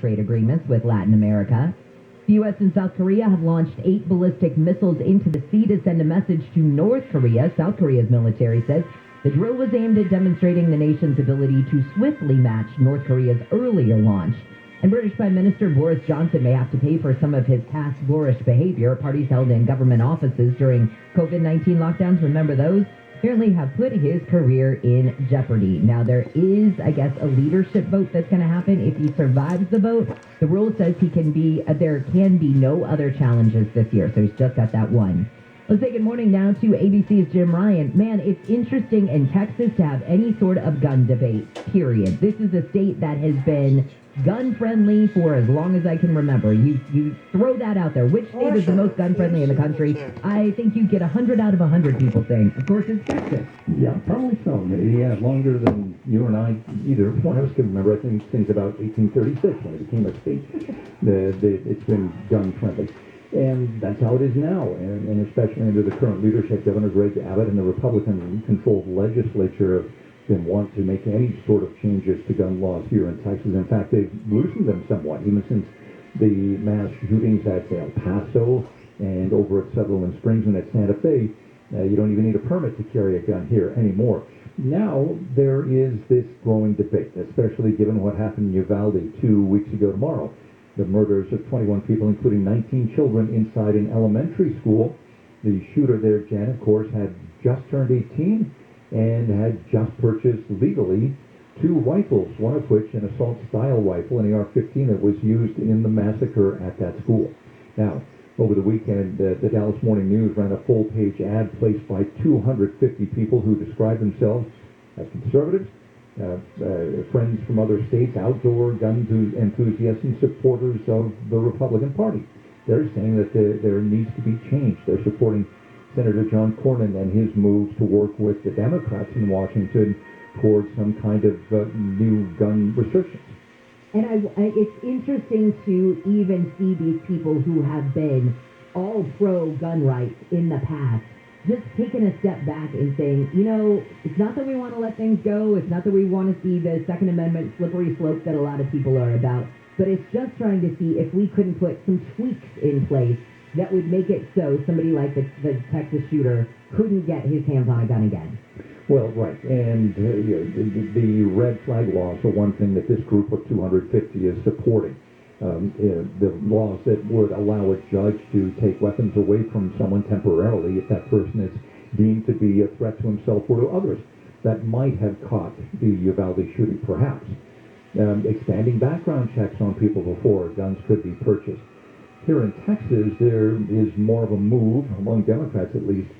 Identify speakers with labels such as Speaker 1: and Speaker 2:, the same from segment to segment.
Speaker 1: trade agreements with Latin America. The U.S. and South Korea have launched 8 ballistic missiles into the sea to send a message to North Korea. South Korea's military says the drill was aimed at demonstrating the nation's ability to swiftly match North Korea's earlier launch. And British Prime Minister Boris Johnson may have to pay for some of his past boorish behavior. Parties held in government offices during COVID-19 lockdowns, remember those, apparently have put his career in jeopardy. Now, there is, I guess, a leadership vote that's going to happen. If he survives the vote, the rule says there can be no other challenges this year. So he's just got that one. Let's say good morning now to ABC's Jim Ryan. Man, it's interesting in Texas to have any sort of gun debate, period. This is a state that has been gun-friendly for as long as I can remember. You throw that out there. Which state is the most gun-friendly in the country? I think you get 100 out of 100 people saying, of course, it's Texas.
Speaker 2: Yeah, probably so. Yeah, longer than you and I either one of us can remember. I think since about 1836 when it became a state, it's been gun-friendly. And that's how it is now, and especially under the current leadership, Governor Greg Abbott and the Republican-controlled legislature have been wanting to make any sort of changes to gun laws here in Texas. In fact, they've loosened them somewhat, even since the mass shootings at El Paso and over at Sutherland Springs and at Santa Fe. You don't even need a permit to carry a gun here anymore. Now there is this growing debate, especially given what happened in Uvalde 2 weeks ago tomorrow. The murders of 21 people, including 19 children, inside an elementary school. The shooter there, Jen, of course, had just turned 18 and had just purchased legally 2 rifles, one of which an assault-style rifle, an AR-15, that was used in the massacre at that school. Now, over the weekend, the Dallas Morning News ran a full-page ad placed by 250 people who described themselves as conservatives, friends from other states, outdoor gun enthusiasts, and supporters of the Republican Party. They're saying that there needs to be change. They're supporting Senator John Cornyn and his moves to work with the Democrats in Washington towards some kind of new gun restrictions.
Speaker 1: And it's interesting to even see these people who have been all pro-gun rights in the past just taking a step back and saying, it's not that we want to let things go. It's not that we want to see the Second Amendment slippery slope that a lot of people are about. But it's just trying to see if we couldn't put some tweaks in place that would make it so somebody like the Texas shooter couldn't get his hands on a gun again.
Speaker 2: Well, right. And the red flag laws are one thing that this group of 250 is supporting. The laws that would allow a judge to take weapons away from someone temporarily if that person is deemed to be a threat to himself or to others. That might have caught the Uvalde shooting, perhaps. Expanding background checks on people before guns could be purchased. Here in Texas, there is more of a move, among Democrats at least,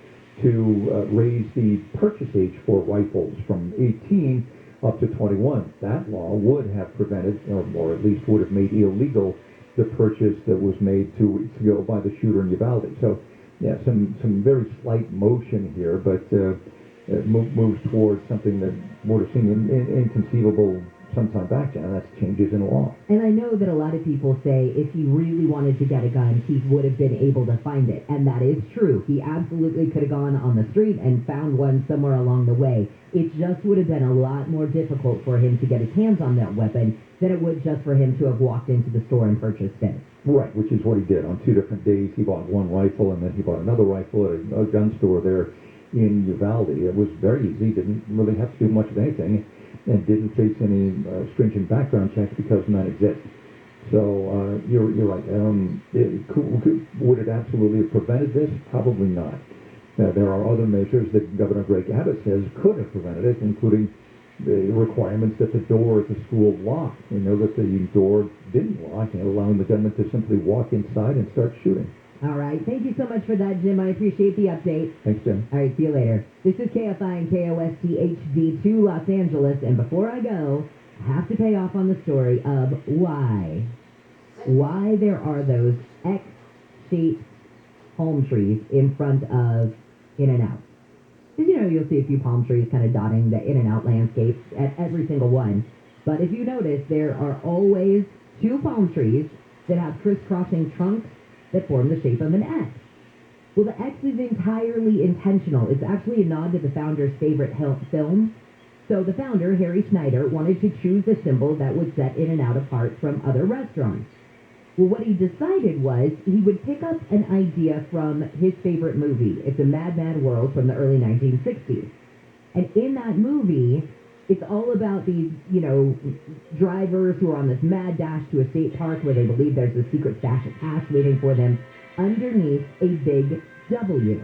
Speaker 2: to raise the purchase age for rifles from 18 up to 21. That law would have prevented, or at least would have made illegal, the purchase that was made 2 weeks ago by the shooter in Uvalde. So, yeah, some very slight motion here, but it moves towards something that would have seemed inconceivable sometime back, and that's changes in law.
Speaker 1: And I know that a lot of people say if he really wanted to get a gun, he would have been able to find it. And that is true. He absolutely could have gone on the street and found one somewhere along the way. It just would have been a lot more difficult for him to get his hands on that weapon than it would just for him to have walked into the store and purchased it.
Speaker 2: Right, which is what he did. On 2 different days, he bought one rifle, and then he bought another rifle at a gun store there in Uvalde. It was very easy. Didn't really have to do much of anything, and didn't face any stringent background checks because none exist. So you're right. Would it absolutely have prevented this? Probably not. There are other measures that Governor Greg Abbott says could have prevented it, including the requirements that the door at the school lock. We know that the door didn't lock, and allowing the gunman to simply walk inside and start shooting.
Speaker 1: All right. Thank you so much for that, Jim. I appreciate the update.
Speaker 2: Thanks, Jim.
Speaker 1: All right. See you later. This is KFI and KOST HD2 Los Angeles. And before I go, I have to pay off on the story of why there are those X-shaped palm trees in front of In-N-Out. You'll see a few palm trees kind of dotting the In-N-Out landscape at every single one. But if you notice, there are always 2 palm trees that have crisscrossing trunks that form the shape of an X. Well, the X is entirely intentional. It's actually a nod to the founder's favorite film, So the founder, Harry Schneider, wanted to choose a symbol that would set In-N-Out apart from other restaurants. Well, what he decided was he would pick up an idea from his favorite movie. It's A Mad, Mad World from the early 1960s. And in that movie, it's all about these, drivers who are on this mad dash to a state park where they believe there's a secret stash of cash waiting for them underneath a big W.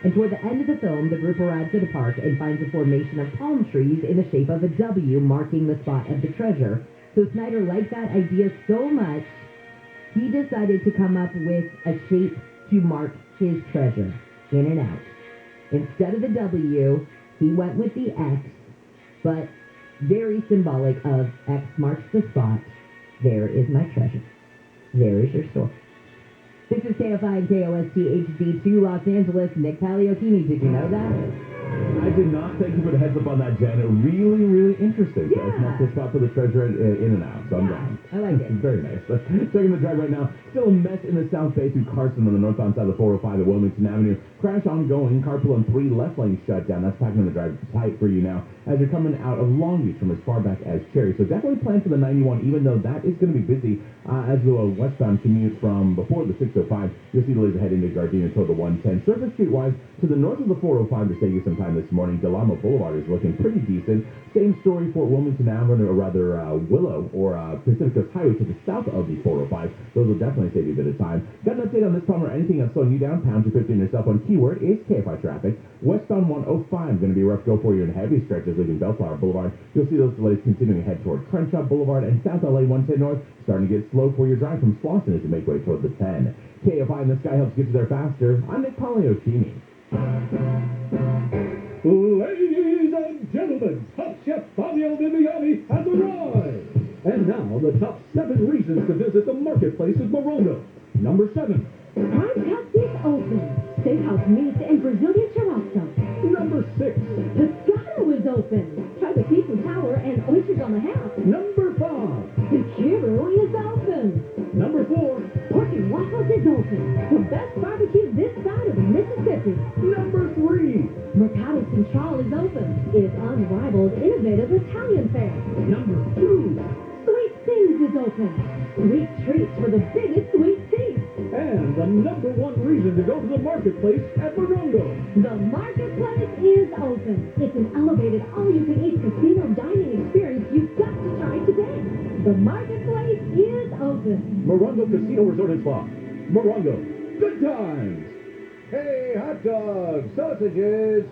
Speaker 1: And toward the end of the film, the group arrives at a park and finds a formation of palm trees in the shape of a W marking the spot of the treasure. So Snyder liked that idea so much, he decided to come up with a shape to mark his treasure, In-N-Out. Instead of the W, he went with the X, but very symbolic of X marks the spot. There is my treasure. There is your store. This is KFI and KOST HD2 Los Angeles. Nick Paleocchini, did you know that?
Speaker 3: I did not. Thank you for the heads up on that, Jen. Really, really interesting.
Speaker 1: Yeah.
Speaker 3: It's not the spot for the treasure at In-N-Out, so I'm down.
Speaker 1: I like it.
Speaker 3: Very nice. Checking the drive right now. Still a mess in the South Bay through Carson on the northbound side of the 405 at Wilmington Avenue. Crash ongoing. Carpool and 3 left lanes shut down. That's packing the drive tight for you now as you're coming out of Long Beach from as far back as Cherry. So definitely plan for the 91, even though that is going to be busy as the westbound commute from before the 605. You'll see the laser head into Gardena toward the 110. Surface street-wise, to the north of the 405 to save you some time this morning, Delamo Boulevard is looking pretty decent. Same story for Wilmington Avenue, or rather Willow or Pacific Coast Highway to the south of the 405. Those will definitely save you a bit of time. Got an update on this problem or anything that's slowing you down? Pound 250 on your cell phone. Keyword is KFI traffic. Westbound 105 going to be a rough go for you in heavy stretches leaving Bellflower Boulevard. You'll see those delays continuing ahead toward Crenshaw Boulevard and South LA 110 North starting to get slow for your drive from Slauson as you make way toward the 10. KFI and the Sky helps get you there faster. I'm Nick Paleocchini.
Speaker 4: Ladies and gentlemen, Top Chef Fabio Viviani has arrived. And now, the top 7 reasons to visit the marketplace at Morongo. Number 7.
Speaker 5: Prime Cup is open. Steakhouse meats and Brazilian churrasco.
Speaker 4: Number 6.
Speaker 5: Pescado is open. Try the seafood tower and oysters on the half.
Speaker 4: Number 5.
Speaker 5: The Kiro is open.
Speaker 4: Number 4.
Speaker 5: Pork and waffles is open. The best barbecue this side of the Mississippi.
Speaker 4: Number 3.
Speaker 5: Mercado Central is open. It's unrivaled, innovative Italian fare.
Speaker 4: Number 2.
Speaker 5: Sweet Things is open. Sweet treats for the biggest sweet teeth.
Speaker 4: And the number 1 reason to go to the marketplace at Morongo.
Speaker 5: The marketplace is open. It's an elevated all-you-can-eat casino dining experience you've got to try today. The marketplace is open.
Speaker 4: Morongo Casino Resort and Spa. Morongo. Good times.
Speaker 6: Hey, hot dogs, sausages.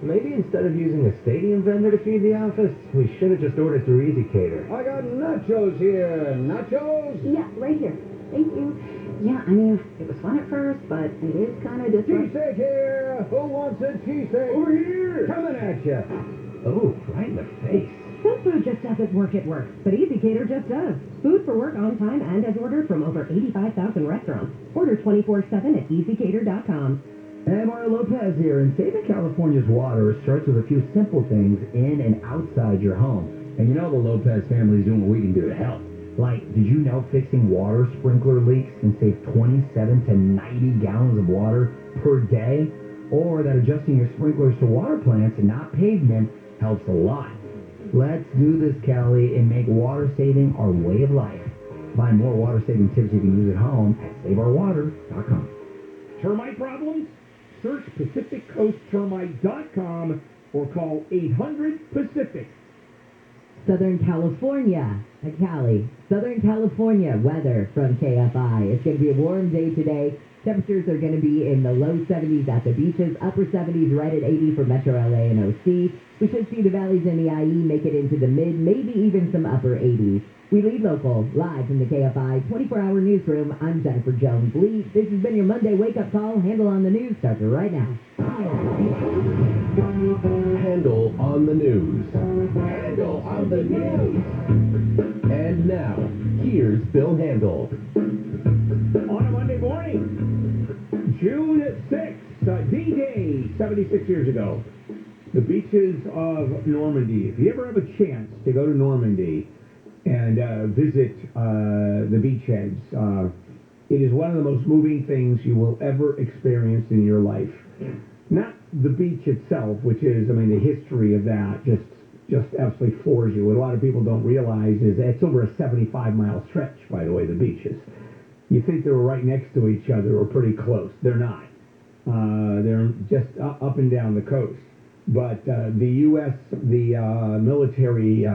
Speaker 7: Maybe instead of using a stadium vendor to feed the office, we should have just ordered through Easy Cater.
Speaker 6: I got nachos here. Nachos?
Speaker 8: Yeah, right here. Thank you. Yeah, I mean, it was fun at first, but it is kind of disruptive.
Speaker 6: Cheesesteak here. Who wants a cheesesteak?
Speaker 4: Over here.
Speaker 6: Coming at ya.
Speaker 7: Oh, right in the face.
Speaker 9: Some food just doesn't work at work, but Easy Cater just does. Food for work on time and as ordered from over 85,000 restaurants. Order 24/7 at easycater.com.
Speaker 10: Hey, Mario Lopez here, and saving California's water starts with a few simple things in and outside your home. And you know the Lopez family is doing what we can do to help. Like, did you know fixing water sprinkler leaks can save 27 to 90 gallons of water per day? Or that adjusting your sprinklers to water plants and not pavement helps a lot. Let's do this, Cali, and make water saving our way of life. Find more water saving tips you can use at home at saveourwater.com.
Speaker 4: Termite problems? Search PacificCoastTermite.com or call 800-PACIFIC.
Speaker 1: Southern California, Cali. Southern California weather from KFI. It's going to be a warm day today. Temperatures are going to be in the low 70s at the beaches, upper 70s right at 80 for Metro LA and OC. We should see the valleys in the IE make it into the mid, maybe even some upper 80s. We lead local, live from the KFI 24-hour newsroom. I'm Jennifer Jones-Lee. This has been your Monday wake-up call. Handle on the news starts right now.
Speaker 3: Handle on the news. Handle on the news. And now, here's Bill Handel.
Speaker 4: On a Monday morning, June 6th, D-Day, 76 years ago. The beaches of Normandy. If you ever have a chance to go to Normandy and visit the beachheads, it is one of the most moving things you will ever experience in your life. Not the beach itself, which is, I mean, the history of that, just just absolutely floors you. What a lot of people don't realize is that it's over a 75-mile stretch, by the way, the beaches. You think they were right next to each other or pretty close. They're not. They're just up and down the coast. But the U.S., the military,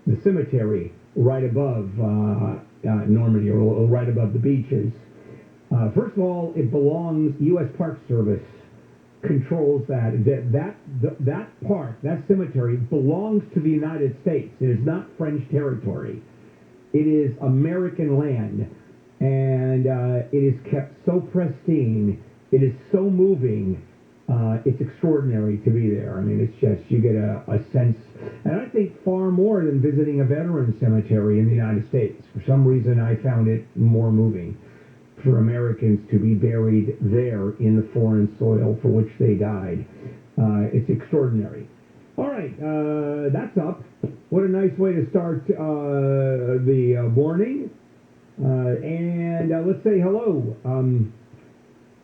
Speaker 4: the cemetery right above Normandy, or right above the beaches, first of all, it belongs, U.S. Park Service controls that park, that cemetery belongs to the United States. It is not French territory. It is American land, and it is kept so pristine. It is so moving. It's extraordinary to be there. I mean, it's just, you get a sense, and I think far more than visiting a veteran cemetery in the United States. For some reason, I found it more moving for Americans to be buried there in the foreign soil for which they died. It's extraordinary. All right, that's up. What a nice way to start the morning. And let's say hello.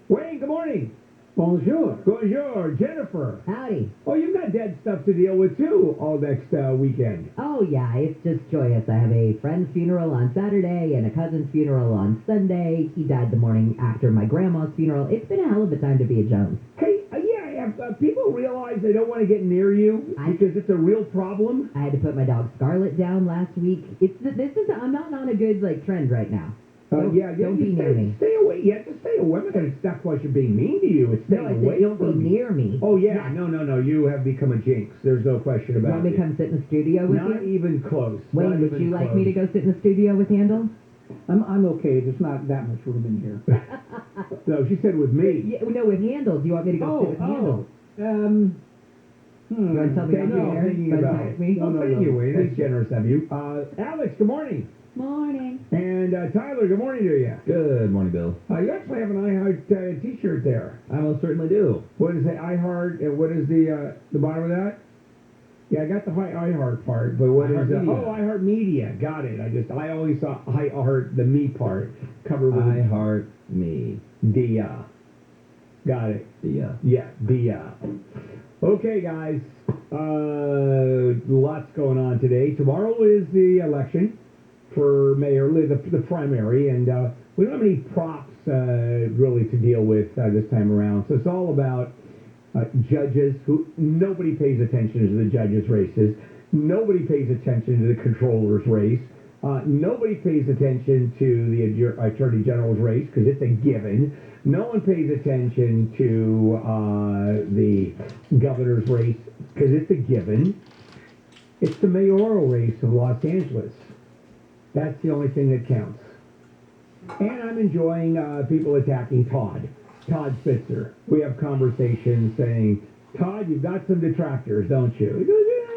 Speaker 4: Wayne, good morning.
Speaker 6: Bonjour.
Speaker 4: Bonjour, Jennifer.
Speaker 1: Howdy.
Speaker 4: Oh, you've got dead stuff to deal with, too, all next weekend.
Speaker 1: Oh, yeah, it's just joyous. I have a friend's funeral on Saturday and a cousin's funeral on Sunday. He died the morning after my grandma's funeral. It's been a hell of a time to be a Jones.
Speaker 4: Hey, people realize they don't want to get near you because it's a real problem.
Speaker 1: I had to put my dog Scarlet down last week. I'm not on a good, trend right now. Don't be near me.
Speaker 4: Stay away. Yeah, just stay away. That's why she's being mean to you. It's staying away.
Speaker 1: Don't be near me.
Speaker 4: Oh, yeah. No. You have become a jinx. There's no question about it.
Speaker 1: Want me to come sit in the studio with you?
Speaker 4: Not even close.
Speaker 1: Wayne, would you like me to go sit in the studio with Handel?
Speaker 6: I'm okay. There's not that much room in here.
Speaker 4: No, she said with me.
Speaker 1: Yeah, no, with Handel. Do you want me to go sit with Handel? You want to tell me
Speaker 4: thinking about it. Thank you, Wayne. That's generous of you. Alex, good morning.
Speaker 8: Morning.
Speaker 4: And Tyler, good morning to you.
Speaker 7: Good morning, Bill.
Speaker 4: You actually have an iHeart T-shirt there.
Speaker 7: I most certainly do.
Speaker 4: What is it? iHeart. What is the bottom of that? Yeah, I got the iHeart part, but what is
Speaker 7: iHeart Media.
Speaker 4: iHeart Media? Got it. I always saw iHeart, the me part, covered with
Speaker 7: iHeart Me.
Speaker 4: Dia. Got it.
Speaker 7: Dia.
Speaker 4: Yeah, Dia. Okay, guys. Lots going on today. Tomorrow is the election for mayor, the primary, and we don't have any props really to deal with this time around. So it's all about judges who nobody pays attention to the judges' races. Nobody pays attention to the controller's race. Nobody pays attention to the attorney general's race because it's a given. No one pays attention to the governor's race because it's a given. It's the mayoral race of Los Angeles. That's the only thing that counts. And I'm enjoying people attacking Todd Spitzer. We have conversations saying, Todd, you've got some detractors, don't you? He goes, yeah,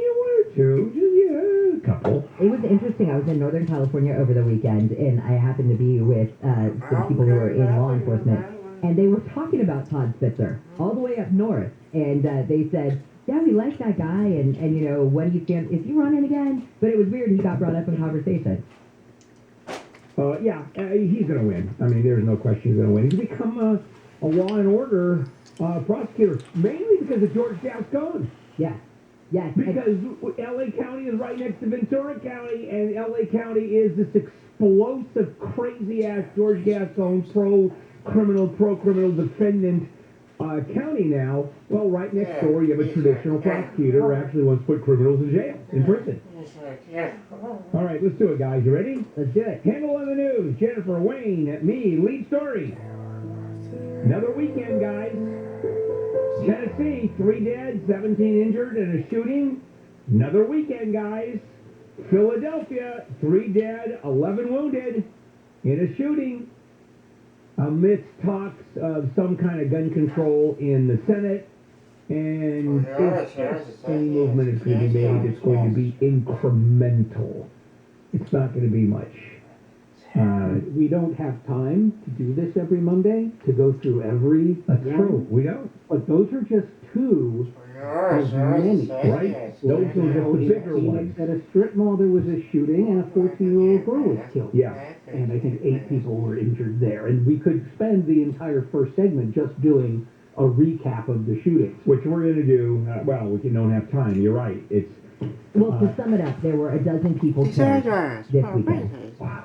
Speaker 4: you one or two. Yeah, a couple.
Speaker 1: It was interesting. I was in Northern California over the weekend, and I happened to be with some people who are in law enforcement, and they were talking about Todd Spitzer all the way up north, and they said, yeah, we like that guy, and when he stands, is he running again? But it was weird. He got brought up in conversation.
Speaker 4: He's going to win. I mean, there's no question he's going to win. He's become a law and order prosecutor, mainly because of George Gascon.
Speaker 1: Yes.
Speaker 4: Because L.A. County is right next to Ventura County, and L.A. County is this explosive, crazy-ass George Gascon pro-criminal defendant county now. Well, right next door, you have a traditional prosecutor who actually wants to put criminals in jail, in prison. All right, let's do it, guys. You ready?
Speaker 1: Let's do it.
Speaker 4: Handle on the news. Jennifer, Wayne, me, lead story. Another weekend, guys. Tennessee, 3 dead, 17 injured in a shooting. Another weekend, guys. Philadelphia, 3 dead, 11 wounded in a shooting. Amidst talks of some kind of gun control in the Senate. And if any movement is going to be made, it's going to be incremental. It's not going to be much.
Speaker 6: We don't have time to do this every Monday, to go through every...
Speaker 4: That's true. We don't.
Speaker 6: But those are just two of many.
Speaker 4: Right? Those are just the bigger ones.
Speaker 6: At a strip mall, there was a shooting, and a 14-year-old girl was killed.
Speaker 4: Yeah.
Speaker 6: And I think 8 people were injured there. And we could spend the entire first segment just doing a recap of the shootings.
Speaker 4: Which we're going to do, well, we don't have time. You're right. It's
Speaker 1: Well, to sum it up, there were a dozen people killed this weekend.
Speaker 4: wow.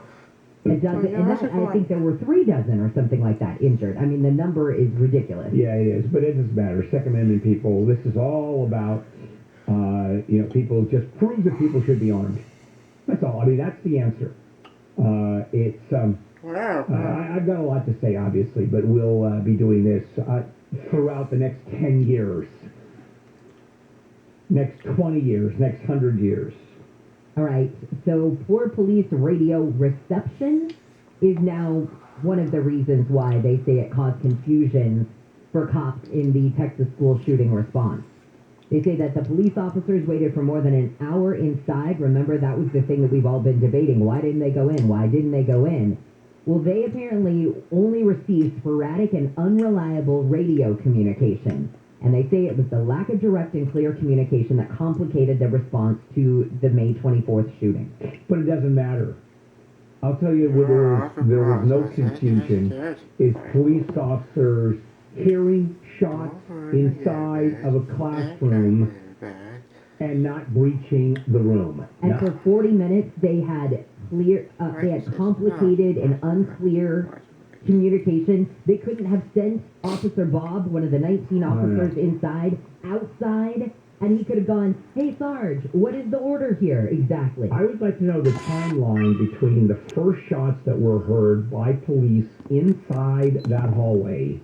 Speaker 1: And I think there were 3 dozen or something like that injured. I mean, the number is ridiculous.
Speaker 4: Yeah, it is, but it doesn't matter. Second Amendment people, this is all about, people just proves that people should be armed. That's all. I mean, that's the answer. I've got a lot to say, obviously, but we'll be doing this throughout the next 10 years, next 20 years, next 100 years.
Speaker 1: All right, so poor police radio reception is now one of the reasons why they say it caused confusion for cops in the Texas school shooting response. They say that the police officers waited for more than an hour inside. Remember, that was the thing that we've all been debating. Why didn't they go in? Why didn't they go in? Well, they apparently only received sporadic and unreliable radio communication. And they say it was the lack of direct and clear communication that complicated the response to the May 24th shooting.
Speaker 4: But it doesn't matter. I'll tell you where there was no confusion is police officers hearing shots inside of a classroom and not breaching the room.
Speaker 1: And for 40 minutes, they had complicated and unclear communication. They couldn't have sent Officer Bob, one of the 19 officers inside, outside, and he could have gone, "Hey, Sarge, what is the order here exactly?"
Speaker 4: I would like to know the timeline between the first shots that were heard by police inside that hallway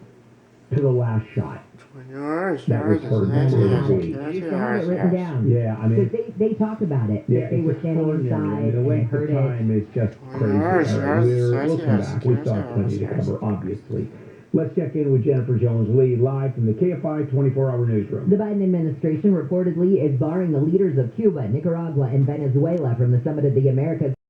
Speaker 4: to the last shot. That was heard
Speaker 1: You should have it written down.
Speaker 4: Yeah, I mean,
Speaker 1: Because they talk about it.
Speaker 4: yeah,
Speaker 1: They were standing inside
Speaker 4: the
Speaker 1: and
Speaker 4: length
Speaker 1: heard
Speaker 4: of
Speaker 1: it.
Speaker 4: time is just crazy. We'll come back. We still have plenty to cover, obviously. Let's check in with Jennifer Jones-Lee live from the KFI 24-hour newsroom.
Speaker 1: The Biden administration reportedly is barring the leaders of Cuba, Nicaragua, and Venezuela from the Summit of the Americas.